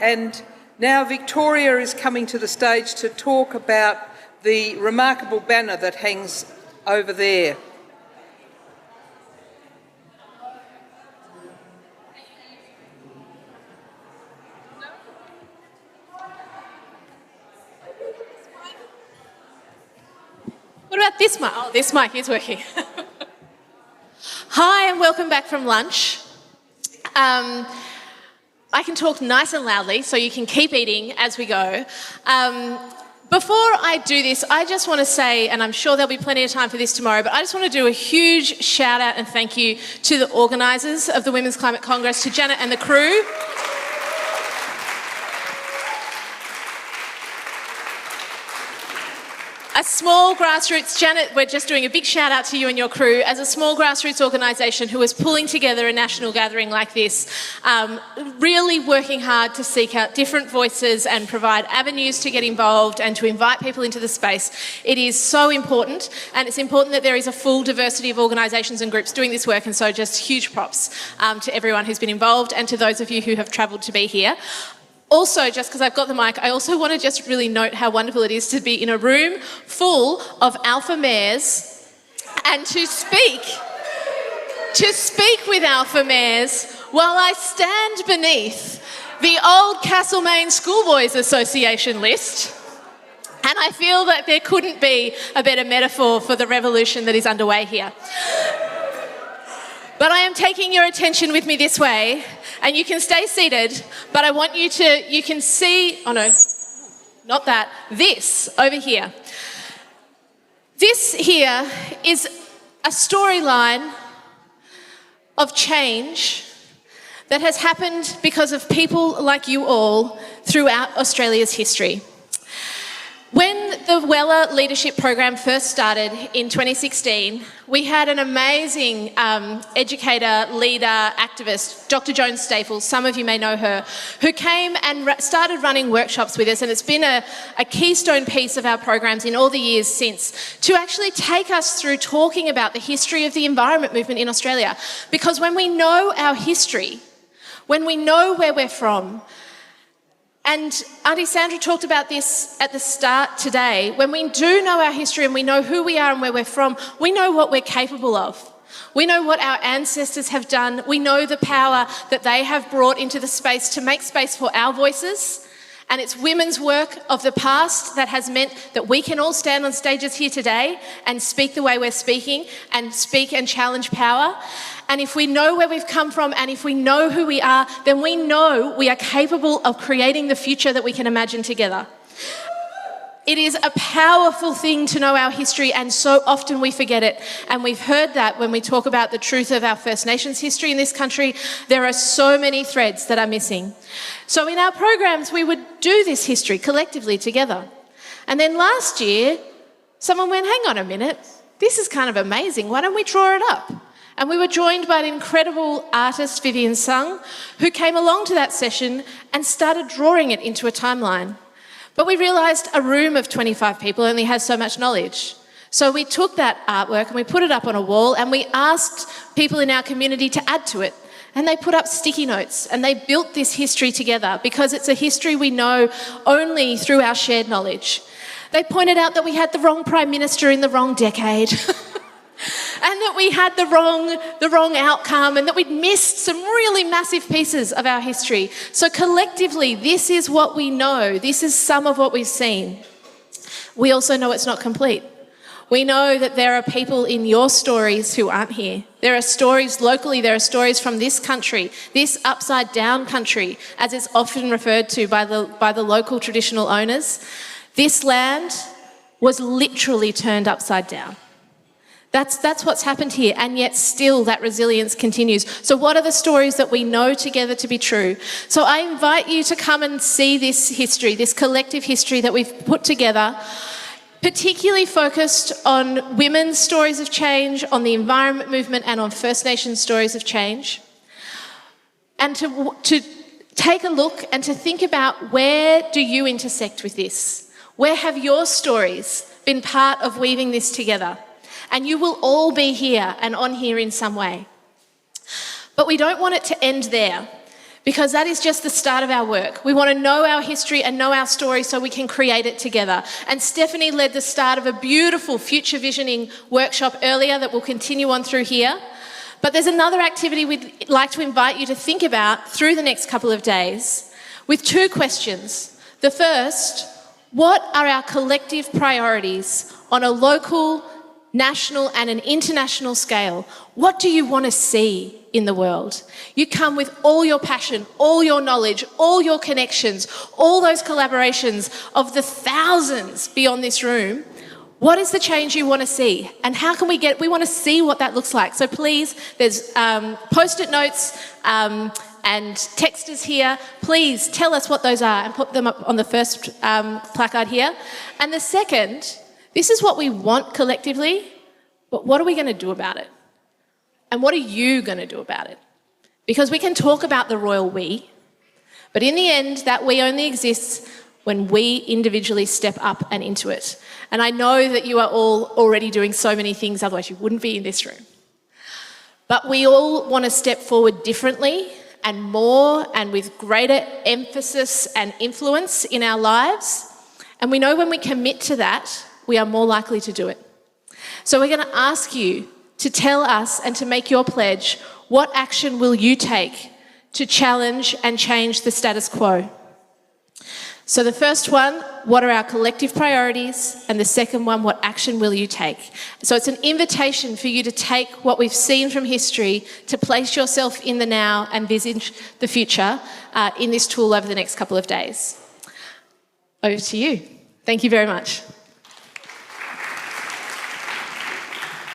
And now Victoria is coming to the stage to talk about the remarkable banner that hangs over there. What about this mic? Oh, this mic is working. Hi and welcome back from lunch. I can talk nice and loudly so you can keep eating as we go. Before I do this, I just want to say, and I'm sure there'll be plenty of time for this tomorrow, but I just want to do a huge shout out and thank you to the organisers of the Women's Climate Congress, to Janet and the crew. A small grassroots, Janet, we're just doing a big shout out to you and your crew, as a small grassroots organisation who is pulling together a national gathering like this, really working hard to seek out different voices and provide avenues to get involved and to invite people into the space. It is so important, and it's important that there is a full diversity of organisations and groups doing this work, and so just huge props to everyone who's been involved and to those of you who have travelled to be here. Also, just because I've got the mic, I also want to just really note how wonderful it is to be in a room full of alpha mares and to speak with alpha mares while I stand beneath the old Castlemaine Schoolboys Association list. And I feel that there couldn't be a better metaphor for the revolution that is underway here. But I am taking your attention with me this way, and you can stay seated, but I want you can see, oh no, not that, this over here. This here is a storyline of change that has happened because of people like you all throughout Australia's history. When the Weller Leadership Program first started in 2016, we had an amazing educator, leader, activist, Dr. Joan Staples, some of you may know her, who came and started running workshops with us, and it's been a keystone piece of our programs in all the years since, to actually take us through talking about the history of the environment movement in Australia. Because when we know our history, when we know where we're from, and Auntie Sandra talked about this at the start today. When we do know our history and we know who we are and where we're from, we know what we're capable of. We know what our ancestors have done. We know the power that they have brought into the space to make space for our voices. And it's women's work of the past that has meant that we can all stand on stages here today and speak the way we're speaking and speak and challenge power. And if we know where we've come from and if we know who we are, then we know we are capable of creating the future that we can imagine together. It is a powerful thing to know our history, and so often we forget it. And we've heard that when we talk about the truth of our First Nations history in this country. There are so many threads that are missing. So in our programs, we would do this history collectively together. And then last year, someone went, hang on a minute, this is kind of amazing. Why don't we draw it up? And we were joined by an incredible artist, Vivian Sung, who came along to that session and started drawing it into a timeline. But we realised a room of 25 people only has so much knowledge. So we took that artwork and we put it up on a wall, and we asked people in our community to add to it. And they put up sticky notes and they built this history together, because it's a history we know only through our shared knowledge. They pointed out that we had the wrong Prime Minister in the wrong decade. And that we had the wrong outcome, and that we'd missed some really massive pieces of our history. So collectively, this is what we know. This is some of what we've seen. We also know it's not complete. We know that there are people in your stories who aren't here. There are stories locally, there are stories from this country, this upside down country, as it's often referred to by the local traditional owners. This land was literally turned upside down. That's what's happened here, and yet still that resilience continues. So what are the stories that we know together to be true? So I invite you to come and see this history, this collective history that we've put together, particularly focused on women's stories of change, on the environment movement, and on First Nations stories of change. And to take a look and to think about, where do you intersect with this? Where have your stories been part of weaving this together? And you will all be here and on here in some way. But we don't want it to end there, because that is just the start of our work. We want to know our history and know our story so we can create it together. And Stephanie led the start of a beautiful future visioning workshop earlier that will continue on through here. But there's another activity we'd like to invite you to think about through the next couple of days with 2 questions. The first, what are our collective priorities on a local, national and an international scale? What do you want to see in the world? You come with all your passion, all your knowledge, all your connections, all those collaborations of the thousands beyond this room. What is the change you want to see? And how can we want to see what that looks like. So please, there's post-it notes and texters here. Please tell us what those are and put them up on the first placard here. And the second, this is what we want collectively, but what are we going to do about it? And what are you going to do about it? Because we can talk about the royal we, but in the end, that we only exists when we individually step up and into it. And I know that you are all already doing so many things, otherwise you wouldn't be in this room. But we all want to step forward differently and more and with greater emphasis and influence in our lives. And we know when we commit to that, we are more likely to do it. So we're going to ask you to tell us and to make your pledge, what action will you take to challenge and change the status quo? So the first one, what are our collective priorities? And the second one, what action will you take? So it's an invitation for you to take what we've seen from history, to place yourself in the now and envisage the future in this tool over the next couple of days. Over to you. Thank you very much.